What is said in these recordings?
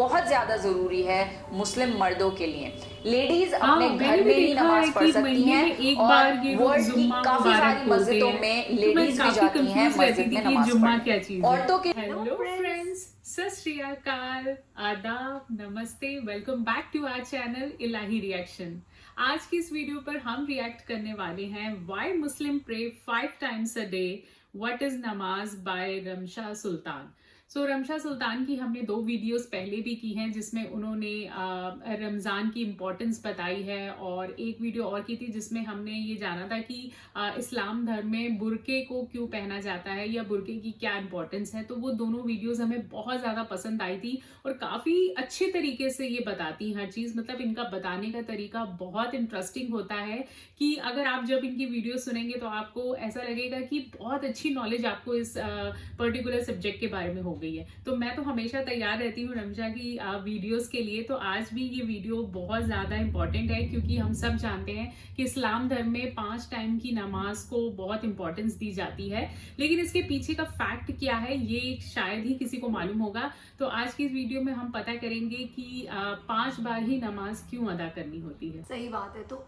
بہت زیادہ ضروری ہے مسلم مردوں کے لیے. لیڈیز اپنے گھر میں ہی نماز پڑھ سکتی ہیں اور ورلڈ کی کافی ساری مسجدوں میں لیڈیز بھی جاتی ہیں مسجد میں نماز پڑھنے. عورتوں کے ہیلو فرینڈز، ست شری اکال، آداب، نمستے، welcome back to our channel الہی ریئیکشن. آج کی اس ویڈیو پر ہم ریئیکٹ کرنے والے ہیں وائی مسلم پرے 5 times a day what is نماز بائی رمشا سلطان. رمشا سلطان کی ہم نے 2 ویڈیوز پہلے بھی کی ہیں جس میں انہوں نے رمضان کی امپورٹنس بتائی ہے، اور ایک ویڈیو اور کی تھی جس میں ہم نے یہ جانا تھا کہ اسلام دھرم میں برقعے کو کیوں پہنا جاتا ہے یا برقعے کی کیا امپورٹنس ہے. تو وہ دونوں ویڈیوز ہمیں بہت زیادہ پسند آئی تھی اور کافی اچھے طریقے سے یہ بتاتی ہیں ہر چیز. مطلب ان کا بتانے کا طریقہ بہت انٹرسٹنگ ہوتا ہے کہ اگر آپ جب ان کی ویڈیو سنیں گے تو آپ کو ایسا لگے گا کہ بہت اچھی نالج آپ کو اس پرٹیکولر سبجیکٹ کے بارے میں ہو گئی ہے. تو میں تو ہمیشہ تیار رہتی ہوں رمشا کی ویڈیوز کے لیے. تو آج بھی یہ ویڈیو بہت زیادہ امپورٹنٹ ہے کیونکہ ہم سب جانتے ہیں کہ اسلام دھرم میں 5 ٹائم کی نماز کو بہت امپورٹنس دی جاتی ہے، لیکن اس کے پیچھے کا فیکٹ کیا ہے یہ شاید ہی کسی کو معلوم ہوگا. تو آج کی اس ویڈیو میں ہم پتہ کریں گے کہ 5 بار ہی نماز کیوں ادا کرنی ہوتی ہے. صحیح بات ہے. تو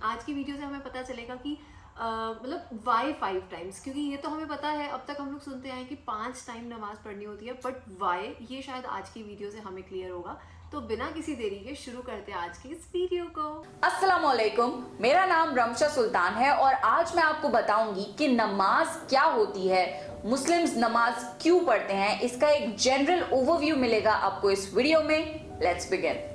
آج کی ویڈیو سے ہمیں پتہ چلے گا کہ مطلب وائی 5 ٹائمس، کیونکہ یہ تو ہمیں پتہ ہے، اب تک ہم لوگ سنتے ہیں کہ 5 ٹائم نماز پڑھنی ہوتی ہے، بٹ وائی یہ شاید آج کی ویڈیو سے ہمیں کلیئر ہوگا. تو بنا کسی دیری کے شروع کرتے ہیں آج کی اس ویڈیو کو. السلام علیکم، میرا نام رمشا سلطان ہے اور آج میں آپ کو بتاؤں گی کہ نماز کیا ہوتی ہے، مسلمز نماز کیوں پڑھتے ہیں. اس کا ایک جنرل اوورویو ملے گا آپ کو اس ویڈیو میں. Let's begin.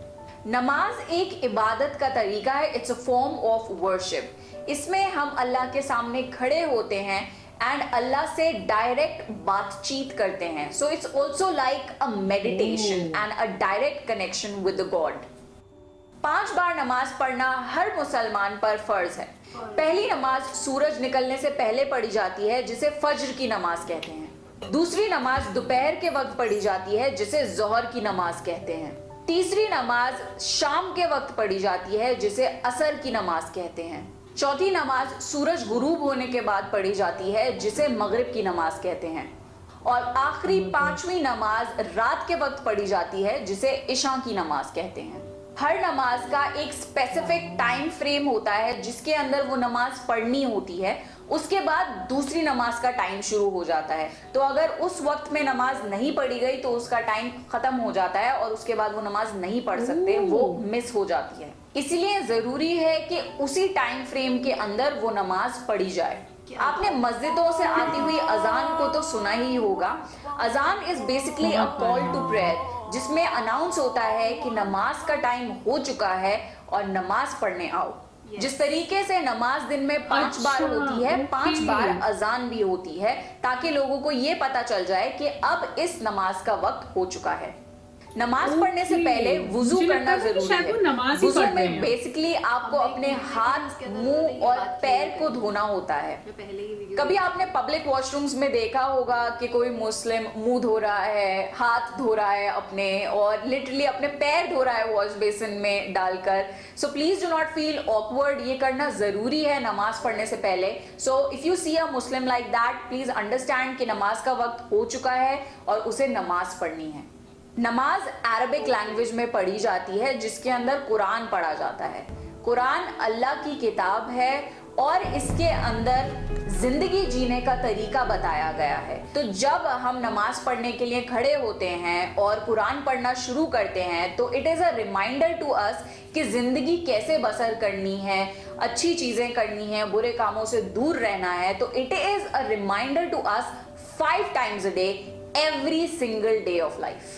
نماز ایک عبادت کا طریقہ ہے. It's a form of worship. اس میں ہم اللہ کے سامنے کھڑے ہوتے ہیں اینڈ اللہ سے ڈائریکٹ بات چیت کرتے ہیں. So it's also like a meditation and a direct connection with God. 5 بار نماز پڑھنا ہر مسلمان پر فرض ہے. پہلی نماز سورج نکلنے سے پہلے پڑھی جاتی ہے جسے فجر کی نماز کہتے ہیں. دوسری نماز دوپہر کے وقت پڑھی جاتی ہے جسے ظہر کی نماز کہتے ہیں. تیسری نماز شام کے وقت پڑھی جاتی ہے جسے عصر کی نماز کہتے ہیں. چوتھی نماز سورج غروب ہونے کے بعد پڑھی جاتی ہے جسے مغرب کی نماز کہتے ہیں. اور آخری 5ویں نماز رات کے وقت پڑھی جاتی ہے جسے عشاء کی نماز کہتے ہیں. ہر نماز کا ایک اسپیسیفک ٹائم فریم ہوتا ہے جس کے اندر وہ نماز پڑھنی ہوتی ہے. اس کے بعد دوسری نماز کا ٹائم شروع ہو جاتا ہے. تو اگر اس وقت میں نماز نہیں پڑھی گئی تو اس کا ٹائم ختم ہو جاتا ہے اور اس کے بعد وہ نماز نہیں پڑھ سکتے، وہ مس ہو جاتی ہے. اس لیے ضروری ہے کہ اسی ٹائم فریم کے اندر وہ نماز پڑھی جائے. آپ نے مسجدوں سے آتی ہوئی اذان کو تو سنا ہی ہوگا. Azaan is basically a call to prayer, جس میں اناؤنس ہوتا ہے کہ نماز کا ٹائم ہو چکا ہے اور نماز پڑھنے آؤ. جس طریقے سے نماز دن میں 5 بار ہوتی ہے، 5 بار اذان بھی ہوتی ہے تاکہ لوگوں کو یہ پتا چل جائے کہ اب اس نماز کا وقت ہو چکا ہے. نماز پڑھنے سے پہلے وضو کرنا ضروری ہے. وضو میں بیسکلی آپ کو اپنے ہاتھ، منہ اور پیر کو دھونا ہوتا ہے. کبھی آپ نے پبلک واش رومز میں دیکھا ہوگا کہ کوئی مسلم منہ دھو رہا ہے، ہاتھ دھو رہا ہے اپنے، اور لٹرلی اپنے پیر دھو رہا ہے واش بیسن میں ڈال کر. So please do not feel awkward. یہ کرنا ضروری ہے نماز پڑھنے سے پہلے. So if you see a Muslim like that, please understand کہ نماز کا وقت ہو چکا ہے اور اسے نماز پڑھنی ہے. نماز عربک لینگویج میں پڑھی جاتی ہے جس کے اندر قرآن پڑھا جاتا ہے. قرآن اللہ کی کتاب ہے اور اس کے اندر زندگی جینے کا طریقہ بتایا گیا ہے. تو جب ہم نماز پڑھنے کے لیے کھڑے ہوتے ہیں اور قرآن پڑھنا شروع کرتے ہیں تو it is a reminder to us کہ زندگی کیسے بسر کرنی ہے، اچھی چیزیں کرنی ہیں، برے کاموں سے دور رہنا ہے. تو it is a reminder to us 5 times a day every single day of life.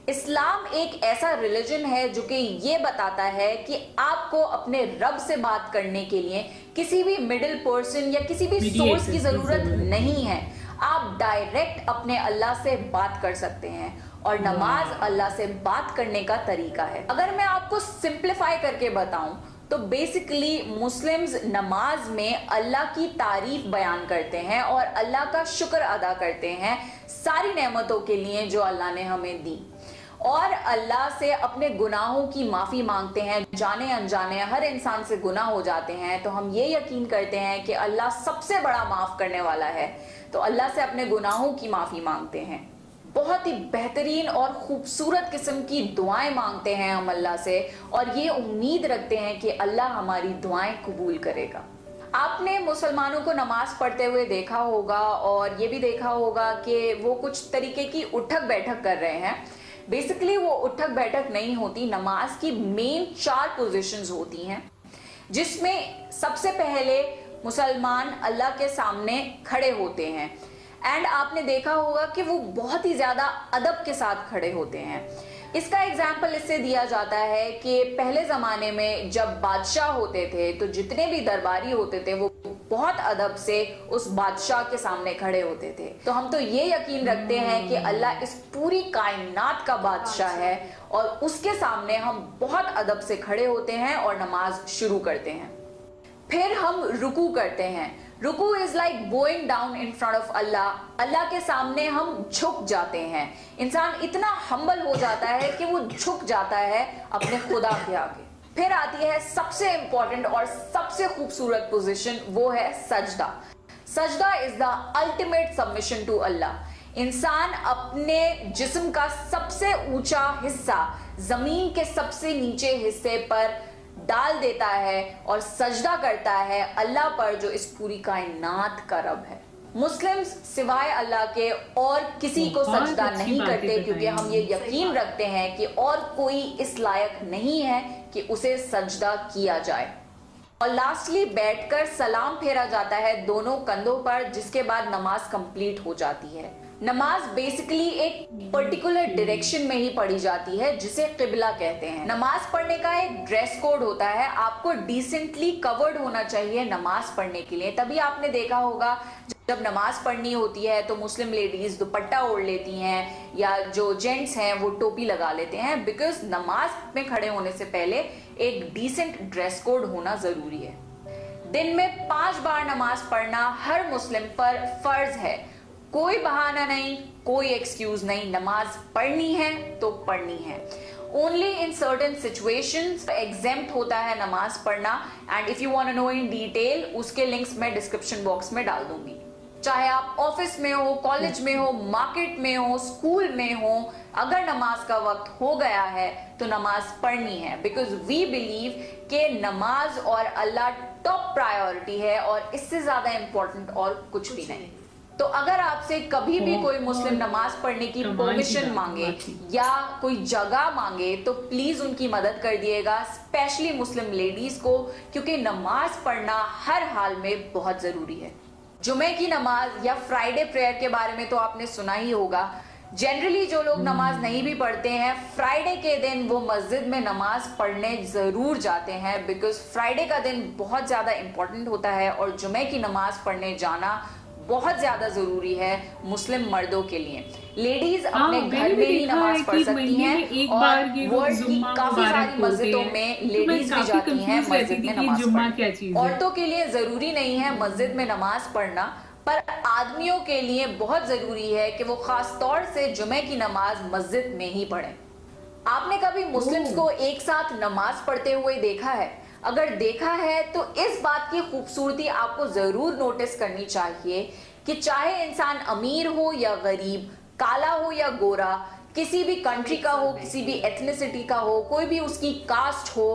Islam ایک ایسا ریلیجن ہے جو کہ یہ بتاتا ہے کہ آپ کو اپنے رب سے بات کرنے کے لیے کسی بھی مڈل پرسن یا کسی بھی سورس کی ضرورت نہیں ہے. آپ ڈائریکٹ اپنے اللہ سے بات کر سکتے ہیں اور نماز اللہ سے بات کرنے کا طریقہ ہے. اگر میں آپ کو سمپلیفائی کر کے بتاؤں تو بیسکلی مسلمز نماز میں اللہ کی تعریف بیان کرتے ہیں اور اللہ کا شکر ادا کرتے ہیں ساری نعمتوں کے لیے جو اللہ نے ہمیں دی، اور اللہ سے اپنے گناہوں کی معافی مانگتے ہیں. جانے انجانے ہر انسان سے گناہ ہو جاتے ہیں تو ہم یہ یقین کرتے ہیں کہ اللہ سب سے بڑا معاف کرنے والا ہے، تو اللہ سے اپنے گناہوں کی معافی مانگتے ہیں. बहुत ही बेहतरीन और खूबसूरत किस्म की दुआएं मांगते हैं हम अल्लाह से, और ये उम्मीद रखते हैं कि अल्लाह हमारी दुआएं कबूल करेगा। आपने मुसलमानों को नमाज पढ़ते हुए देखा होगा और ये भी देखा होगा कि वो कुछ तरीके की उठक बैठक कर रहे हैं। बेसिकली वो उठक बैठक नहीं होती, नमाज की मेन 4 पोजीशंस होती हैं, जिसमें सबसे पहले मुसलमान अल्लाह के सामने खड़े होते हैं। एंड आपने देखा होगा कि वो बहुत ही ज्यादा अदब के साथ खड़े होते हैं। इसका एग्जाम्पल इससे दिया जाता है कि पहले जमाने में जब बादशाह होते थे तो जितने भी दरबारी होते थे वो बहुत अदब से उस बादशाह के सामने खड़े होते थे। तो हम तो ये यकीन रखते हैं कि अल्लाह इस पूरी कायनात का बादशाह है और उसके सामने हम बहुत अदब से खड़े होते हैं और नमाज शुरू करते हैं। फिर हम रुकू करते हैं। रुकू is like bowing down in front of Allah. Allah के सामने हम झुक जाते हैं। इंसान इतना हम्बल हो जाता है कि वो झुक जाता है अपने खुदा के आगे। फिर आती है सबसे इंपॉर्टेंट और सबसे खूबसूरत पोजीशन, वो है सजदा। सजदा is the ultimate submission to Allah. इंसान अपने जिस्म का सबसे ऊंचा हिस्सा जमीन के सबसे नीचे हिस्से पर डाल देता है और सजदा करता है अल्लाह पर, जो इस पूरी कायनात का रब है। मुस्लिम्स सिवाय अल्लाह के और किसी को सजदा नहीं करते, क्योंकि हम ये यकीन रखते हैं कि और कोई इस लायक नहीं है कि उसे सजदा किया जाए। और लास्टली बैठकर सलाम फेरा जाता है दोनों कंधों पर, जिसके बाद नमाज कंप्लीट हो जाती है। नमाज बेसिकली एक पर्टिकुलर डायरेक्शन में ही पढ़ी जाती है, जिसे किबला कहते हैं। नमाज पढ़ने का एक ड्रेस कोड होता है। आपको डिसेंटली कवर्ड होना चाहिए नमाज पढ़ने के लिए। तभी आपने देखा होगा जब नमाज पढ़नी होती है तो मुस्लिम लेडीज दुपट्टा ओढ़ लेती हैं, या जो जेंट्स हैं वो टोपी लगा लेते हैं, बिकॉज नमाज में खड़े होने से पहले एक डिसेंट ड्रेस कोड होना जरूरी है। दिन में 5 बार नमाज पढ़ना हर मुस्लिम पर फर्ज है। कोई बहाना नहीं, कोई एक्सक्यूज नहीं, नमाज पढ़नी है तो पढ़नी है। Only in certain situations exempt होता है नमाज पढ़ना। And if you want to know in detail, उसके लिंक्स मैं डिस्क्रिप्शन बॉक्स में डाल दूंगी। चाहे आप ऑफिस में हो, कॉलेज में हो, मार्केट में हो, स्कूल में हो, अगर नमाज का वक्त हो गया है तो नमाज पढ़नी है, बिकॉज वी बिलीव कि नमाज और अल्लाह टॉप प्रायोरिटी है और इससे ज्यादा इंपॉर्टेंट और कुछ भी नहीं। तो अगर आपसे कभी भी कोई मुस्लिम नमाज पढ़ने की परमिशन मांगे या कोई जगह मांगे तो प्लीज उनकी मदद कर दिएगा, स्पेशली मुस्लिम लेडीज को, क्योंकि नमाज पढ़ना हर हाल में बहुत जरूरी है। जुमे की नमाज या फ्राइडे प्रेयर के बारे में तो आपने सुना ही होगा। जनरली जो लोग नमाज नहीं भी पढ़ते हैं, फ्राइडे के दिन वो मस्जिद में नमाज पढ़ने जरूर जाते हैं, बिकॉज फ्राइडे का दिन बहुत ज्यादा इंपॉर्टेंट होता है और जुमे की नमाज पढ़ने जाना बहुत ज्यादा जरूरी है मुस्लिम मर्दों के लिए। लेडीज अपने घर में ही नमाज पढ़ सकती हैं और वर्ल्ड की काफी सारी मस्जिदों में लेडीज भी जाती हैं मस्जिद में नमाज पढ़ने। औरतों के लिए जरूरी नहीं है मस्जिद में नमाज पढ़ना, पर आदमियों के लिए बहुत जरूरी है कि वो खास तौर से जुमे की नमाज मस्जिद में ही पढ़ें। आपने कभी मुस्लिम्स को एक साथ नमाज पढ़ते हुए देखा है? अगर देखा है तो इस बात की खूबसूरती आपको जरूर नोटिस करनी चाहिए कि चाहे इंसान अमीर हो या गरीब, काला हो या गोरा, किसी भी कंट्री का हो, किसी भी एथनिसिटी का हो, कोई भी उसकी कास्ट हो,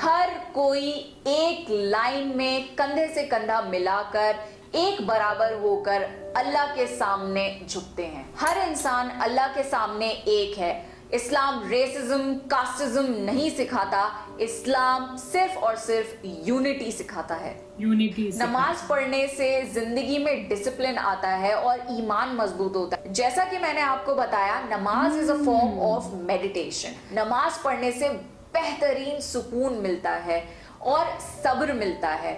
हर कोई एक लाइन में कंधे से कंधा मिलाकर एक बराबर होकर अल्लाह के सामने झुकते हैं। हर इंसान अल्लाह के सामने एक है। इस्लाम रेसिज्म, कास्टिज्म नहीं सिखाता। इस्लाम सिर्फ और सिर्फ यूनिटी सिखाता है। नमाज पढ़ने से जिंदगी में डिसिप्लिन आता है और ईमान मजबूत होता है। जैसा कि मैंने आपको बताया, नमाज is a form of meditation. नमाज पढ़ने से बेहतरीन सुकून मिलता है और सब्र मिलता है।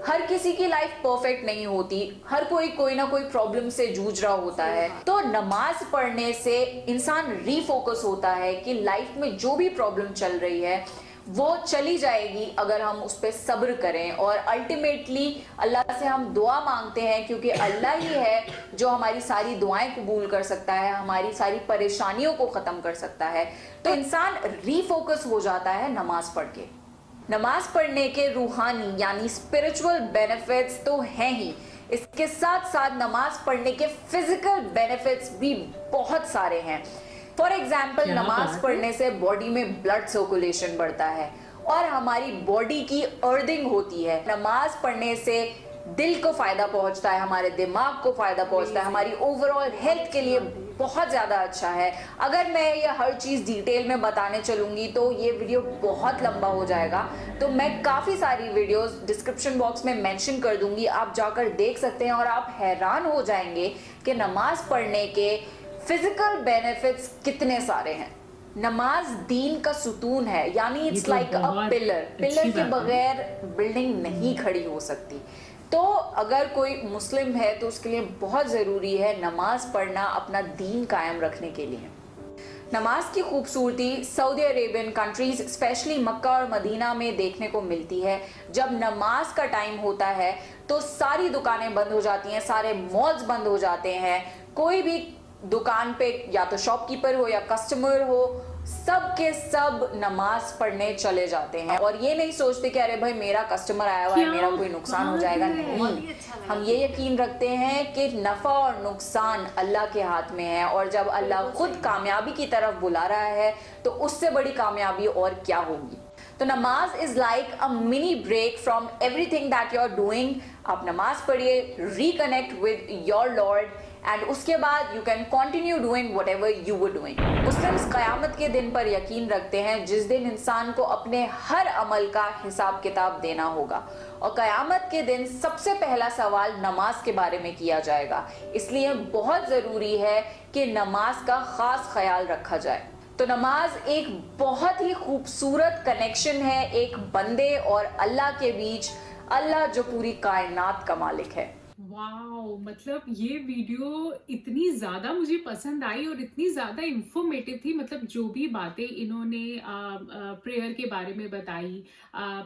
हर किसी की लाइफ परफेक्ट नहीं होती, हर कोई ना कोई प्रॉब्लम से जूझ रहा होता है। तो नमाज पढ़ने से इंसान रीफोकस होता है कि लाइफ में जो भी प्रॉब्लम चल रही है वो चली जाएगी अगर हम उस पर सब्र करें। और अल्टीमेटली अल्लाह से हम दुआ मांगते हैं, क्योंकि अल्लाह ही है जो हमारी सारी दुआएं कबूल कर सकता है, हमारी सारी परेशानियों को खत्म कर सकता है। तो इंसान रीफोकस हो जाता है नमाज पढ़ के। नमाज पढ़ने के रूहानी यानी स्पिरिचुअल बेनिफिट्स तो हैं ही, इसके साथ साथ नमाज पढ़ने के फिजिकल बेनिफिट्स भी बहुत सारे हैं। फॉर एग्जाम्पल, क्या नमाज बात है? पढ़ने से बॉडी में ब्लड सर्कुलेशन बढ़ता है और हमारी बॉडी की अर्थिंग होती है। नमाज पढ़ने से दिल को फायदा पहुंचता है, हमारे दिमाग को फायदा पहुंचता है, हमारी ओवरऑल हेल्थ के लिए बहुत ज्यादा अच्छा है। अगर मैं ये हर चीज डिटेल में बताने चलूंगी तो ये वीडियो बहुत लंबा हो जाएगा, तो मैं काफी सारी वीडियोस डिस्क्रिप्शन बॉक्स में मेंशन कर दूंगी, आप जाकर देख सकते हैं और आप हैरान हो जाएंगे कि नमाज पढ़ने के फिजिकल बेनिफिट्स कितने सारे हैं। नमाज दीन का सुतून है, यानी इट्स तो लाइक अ बहुत पिलर। अच्छी पिलर के बात है। बगैर बिल्डिंग नहीं खड़ी हो सकती। तो अगर कोई मुस्लिम है तो उसके लिए बहुत ज़रूरी है नमाज पढ़ना अपना दीन कायम रखने के लिए। नमाज की खूबसूरती सऊदी अरेबियन कंट्रीज स्पेशली मक्का और मदीना में देखने को मिलती है। जब नमाज का टाइम होता है तो सारी दुकानें बंद हो जाती हैं, सारे मॉल्स बंद हो जाते हैं। कोई भी दुकान पे या तो शॉपकीपर हो या कस्टमर हो, सब के सब नमाज पढ़ने चले जाते हैं और ये नहीं सोचते कि अरे भाई मेरा कस्टमर आया हुआ है, क्या मेरा कोई नुकसान हो बात जाएगा। है। बहुत ही नहीं, अच्छा लगा। हम ये यकीन रखते हैं कि नफा और नुकसान अल्लाह के हाथ में है और जब अल्लाह खुद कामयाबी की तरफ बुला रहा है तो उससे बड़ी कामयाबी और क्या होगी। तो namaz is like a mini break from everything that you are doing. आप नमाज पढ़िए, reconnect with your lord and उसके बाद you can continue doing whatever you were doing. Muslims क़यामत के दिन पर यकीन रखते हैं जिस दिन इंसान को अपने हर अमल का हिसाब किताब देना होगा और क़यामत के दिन सबसे पहला सवाल नमाज के बारे में किया जाएगा। इसलिए बहुत ज़रूरी है कि नमाज का ख़ास ख्याल रखा जाए। तो नमाज एक बहुत ही खूबसूरत कनेक्शन है एक बंदे और अल्लाह के बीच, अल्लाह जो पूरी कायनात का मालिक है। वाओ, मतलब ये वीडियो इतनी ज़्यादा मुझे पसंद आई और इतनी ज़्यादा इंफॉर्मेटिव थी। मतलब जो भी बातें इन्होंने प्रेयर के बारे में बताई,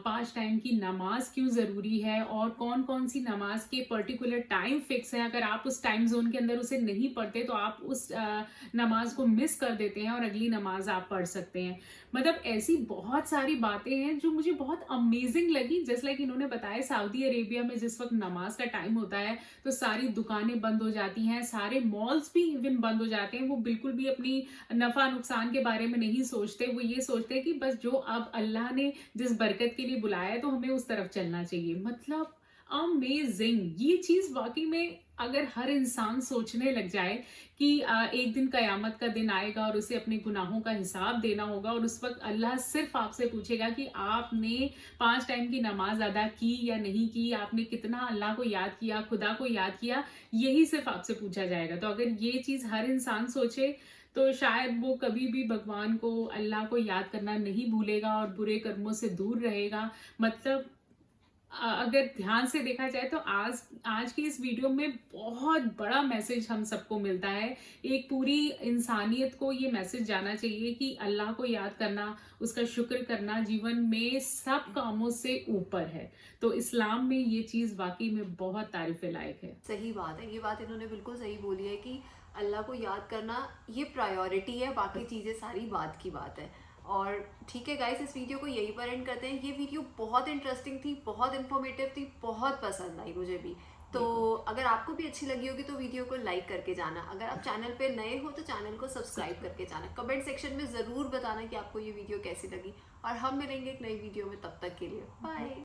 5 टाइम की नमाज क्यों ज़रूरी है और कौन कौन सी नमाज के पर्टिकुलर टाइम फिक्स है, अगर आप उस टाइम जोन के अंदर उसे नहीं पढ़ते तो आप उस नमाज को मिस कर देते हैं और अगली नमाज आप पढ़ सकते हैं। मतलब ऐसी बहुत सारी बातें हैं जो मुझे बहुत अमेजिंग लगी। जस्ट लाइक इन्होंने बताया सऊदी अरेबिया में जिस वक्त नमाज का टाइम होता है तो सारी दुकानें बंद हो जाती हैं, सारे मॉल्स भी इवन बंद हो जाते हैं। वो बिल्कुल भी अपनी नफा नुकसान के बारे में नहीं सोचते, वो ये सोचते हैं कि बस जो अब अल्लाह ने जिस बरकत के लिए बुलाया है तो हमें उस तरफ चलना चाहिए। मतलब अमेजिंग, ये चीज वाकई में अगर हर इंसान सोचने लग जाए कि एक दिन कयामत का दिन आएगा और उसे अपने गुनाहों का हिसाब देना होगा और उस वक्त अल्लाह सिर्फ आपसे पूछेगा कि आपने 5 टाइम की नमाज अदा की या नहीं की, आपने कितना अल्लाह को याद किया, खुदा को याद किया, यही सिर्फ आपसे पूछा जाएगा। तो अगर ये चीज हर इंसान सोचे तो शायद वो कभी भी भगवान को, अल्लाह को याद करना नहीं भूलेगा और बुरे कर्मों से दूर रहेगा। मतलब अगर ध्यान से देखा जाए तो आज की इस वीडियो में बहुत बड़ा मैसेज हम सबको मिलता है। एक पूरी इंसानियत को ये मैसेज जाना चाहिए कि अल्लाह को याद करना, उसका शुक्र करना जीवन में सब कामों से ऊपर है। तो इस्लाम में ये चीज वाकई में बहुत तारीफ लायक है। सही बात है, ये बात इन्होंने बिल्कुल सही बोली है कि अल्लाह को याद करना ये प्रायोरिटी है, बाकी चीज़ें सारी बात की बात है। और ठीक है गाइस, इस वीडियो को यहीं पर एंड करते हैं। ये वीडियो बहुत इंटरेस्टिंग थी, बहुत इन्फॉर्मेटिव थी, बहुत पसंद आई मुझे भी। तो अगर आपको भी अच्छी लगी होगी तो वीडियो को लाइक करके जाना। अगर आप चैनल पे नए हो तो चैनल को सब्सक्राइब करके जाना। कमेंट सेक्शन में ज़रूर बताना कि आपको ये वीडियो कैसी लगी और हम मिलेंगे एक नई वीडियो में। तब तक के लिए बाय।